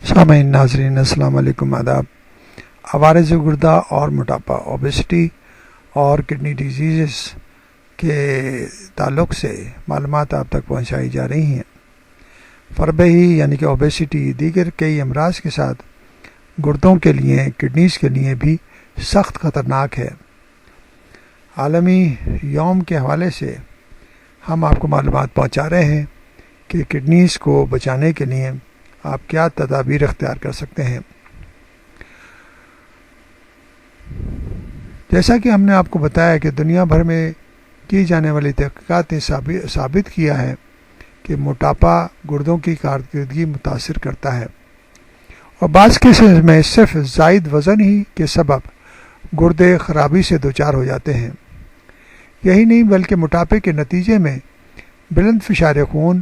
سامعین ناظرین السلام علیکم، آداب۔ عوارض گردہ اور موٹاپا، اوبیسٹی اور کڈنی ڈیزیزز کے تعلق سے معلومات آپ تک پہنچائی جا رہی ہیں۔ فربہی یعنی کہ اوبیسٹی دیگر کئی امراض کے ساتھ گردوں کے لیے، کڈنیز کے لیے بھی سخت خطرناک ہے۔ عالمی یوم کے حوالے سے ہم آپ کو معلومات پہنچا رہے ہیں کہ کڈنیز کو بچانے کے لیے آپ کیا تدابیر اختیار کر سکتے ہیں۔ جیسا کہ ہم نے آپ کو بتایا کہ دنیا بھر میں کی جانے والی تحقیقات نے ثابت کیا ہے کہ موٹاپا گردوں کی کارکردگی متاثر کرتا ہے، اور بعض کیسز میں صرف زائد وزن ہی کے سبب گردے خرابی سے دوچار ہو جاتے ہیں۔ یہی نہیں بلکہ موٹاپے کے نتیجے میں بلند فشار خون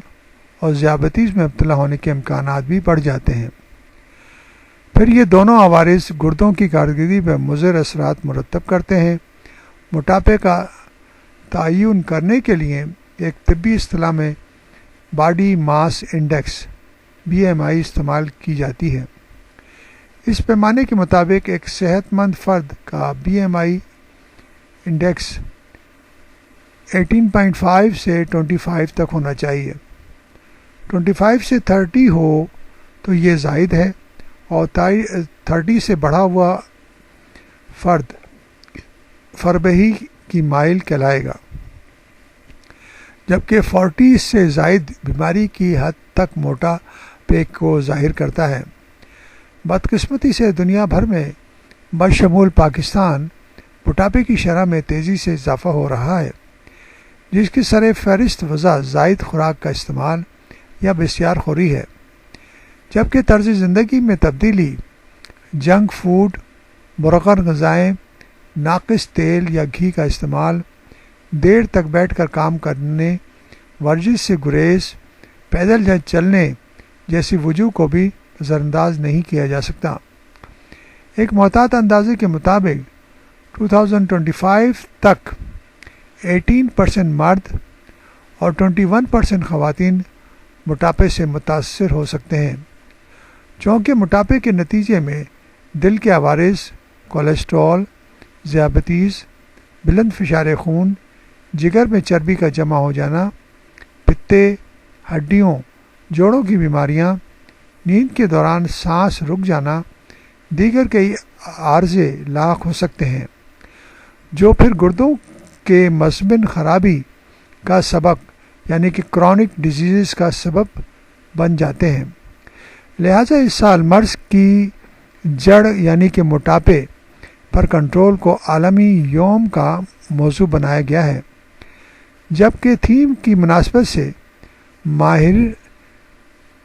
اور ذیابیطس میں مبتلا ہونے کے امکانات بھی بڑھ جاتے ہیں۔ پھر یہ دونوں عوارض گردوں کی کارکردگی پر مضر اثرات مرتب کرتے ہیں۔ موٹاپے کا تعین کرنے کے لیے ایک طبی اصطلاح میں باڈی ماس انڈیکس BMI استعمال کی جاتی ہے۔ اس پیمانے کے مطابق ایک صحت مند فرد کا BMI انڈیکس 18.5 سے 25 تک ہونا چاہیے۔ 25 سے 30 ہو تو یہ زائد ہے، اور 30 سے بڑھا ہوا فرد فربہی کی مائل کہلائے گا، جبکہ 40 سے زائد بیماری کی حد تک موٹاپے کو ظاہر کرتا ہے۔ بدقسمتی سے دنیا بھر میں بشمول پاکستان موٹاپے کی شرح میں تیزی سے اضافہ ہو رہا ہے، جس کی سر فہرست وجہ زائد خوراک کا استعمال یا بسیار خوری ہے، جبکہ طرز زندگی میں تبدیلی، جنک فوڈ، مرغن غذائیں، ناقص تیل یا گھی کا استعمال، دیر تک بیٹھ کر کام کرنے، ورزش سے گریز، پیدل چلنے جیسی وجوہ کو بھی نظر انداز نہیں کیا جا سکتا۔ ایک محتاط اندازے کے مطابق 2025 تک 18% مرد اور 21% خواتین موٹاپے سے متاثر ہو سکتے ہیں، چونکہ موٹاپے کے نتیجے میں دل کے عوارض، کولیسٹرول، ذیابیطس، بلند فشار خون، جگر میں چربی کا جمع ہو جانا، پتے، ہڈیوں، جوڑوں کی بیماریاں، نیند کے دوران سانس رک جانا، دیگر کئی عارضے لاحق ہو سکتے ہیں، جو پھر گردوں کے مزمن خرابی کا سبب یعنی کہ کرونک ڈیزیز کا سبب بن جاتے ہیں۔ لہٰذا اس سال مرض کی جڑ یعنی کہ موٹاپے پر کنٹرول کو عالمی یوم کا موضوع بنایا گیا ہے، جبکہ تھیم کی مناسبت سے ماہر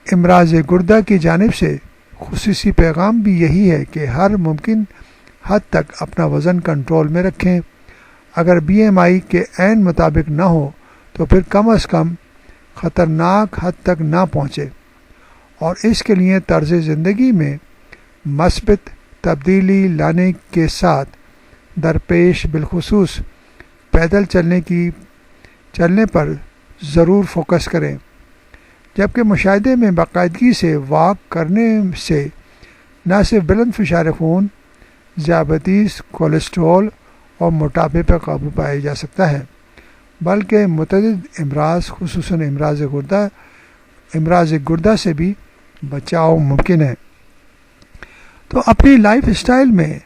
امراض گردہ کی جانب سے خصوصی پیغام بھی یہی ہے کہ ہر ممکن حد تک اپنا وزن کنٹرول میں رکھیں۔ اگر BMI کے عین مطابق نہ ہو تو پھر کم از کم خطرناک حد تک نہ پہنچے، اور اس کے لیے طرز زندگی میں مثبت تبدیلی لانے کے ساتھ درپیش بالخصوص پیدل چلنے پر ضرور فوکس کریں، جبکہ مشاہدے میں باقاعدگی سے واک کرنے سے نہ صرف بلند فشار خون، ذیابیطس، کولیسٹرول اور موٹاپے پر قابو پایا جا سکتا ہے، بلکہ متعدد امراض خصوصاً امراض گردہ سے بھی بچاؤ ممکن ہے۔ تو اپنی لائف اسٹائل میں،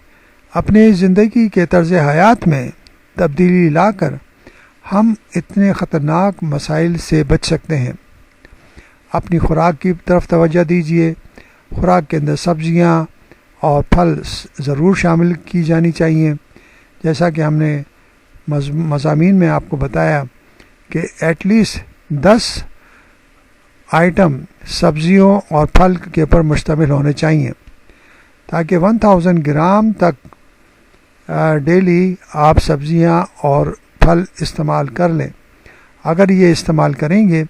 اپنی زندگی کے طرز حیات میں تبدیلی لا کر ہم اتنے خطرناک مسائل سے بچ سکتے ہیں۔ اپنی خوراک کی طرف توجہ دیجیے۔ خوراک کے اندر سبزیاں اور پھل ضرور شامل کی جانی چاہیے، جیسا کہ ہم نے مضامین میں آپ کو بتایا کہ ایٹ لیسٹ 10 آئٹم سبزیوں اور پھل کے اوپر مشتمل ہونے چاہیے، تاکہ 1000 گرام تک ڈیلی آپ سبزیاں اور پھل استعمال کر لیں۔ اگر یہ استعمال کریں گے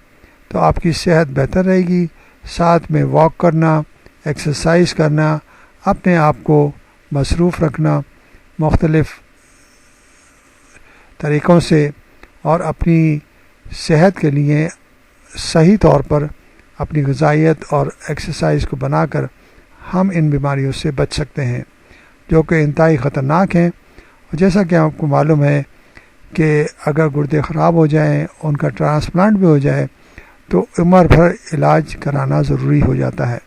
تو آپ کی صحت بہتر رہے گی، ساتھ میں واک کرنا، ایکسرسائز کرنا، اپنے آپ کو مصروف رکھنا مختلف طریقوں سے، اور اپنی صحت کے لیے صحیح طور پر اپنی غذائیت اور ایکسرسائز کو بنا کر ہم ان بیماریوں سے بچ سکتے ہیں جو کہ انتہائی خطرناک ہیں. اور جیسا کہ آپ کو معلوم ہے کہ اگر گردے خراب ہو جائیں، ان کا ٹرانسپلانٹ بھی ہو جائے تو عمر بھر علاج کرانا ضروری ہو جاتا ہے.